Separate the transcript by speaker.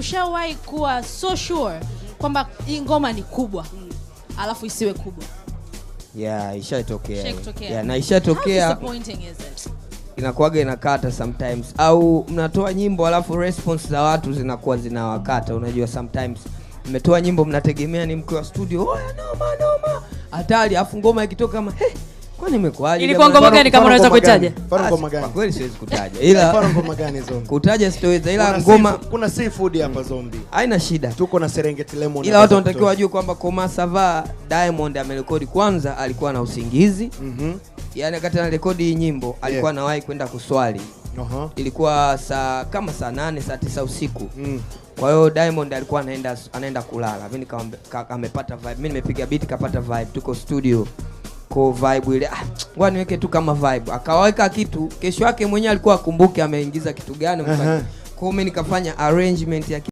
Speaker 1: ushawahi kuwa so sure kwamba hii ngoma ni kubwa alafu isiwe kubwa?
Speaker 2: Ishatokea. Na
Speaker 1: How disappointing is it?
Speaker 2: Inakuwaga inakata sometimes, au mnatoa nyimbo alafu response za watu zinakuwa zinawakata. Unajua sometimes mmetoa nyimbo mnategemea ni mkiwa studio, noma hatari, afu ngoma ikitoka kama kwani imekwaje?
Speaker 1: Ilikuwa ngoma gani kama unaweza kuitaja?
Speaker 3: Mfano ngoma gani?
Speaker 2: Kwa kweli siwezi kutaja. Ila
Speaker 3: mfano ngoma gani Zombie?
Speaker 2: Kutaja sitoweza, ila ngoma
Speaker 3: kuna seafood hapa Zombie.
Speaker 2: Haina shida.
Speaker 3: Tuko na Serengeti Lemon.
Speaker 2: Ila watu wanatakiwa wajue kwamba Koma Sava Diamond amerekodi kwanza alikuwa na usingizi. Yaani wakati anarekodi nyimbo alikuwa anawahi kwenda kuswali. Ilikuwa saa 8 saa 9 usiku. Kwa hiyo Diamond alikuwa anaenda kulala. Mimi amepata vibe. Mimi nimepiga beat kapata vibe. Tuko studio. Kwa vibe ile ngoja niweke tu kama vibe. Akaweka kitu, kesho yake mwenyewe alikuwa akumbuke ameingiza kitu gani. Kwa hiyo mimi nikafanya arrangement ya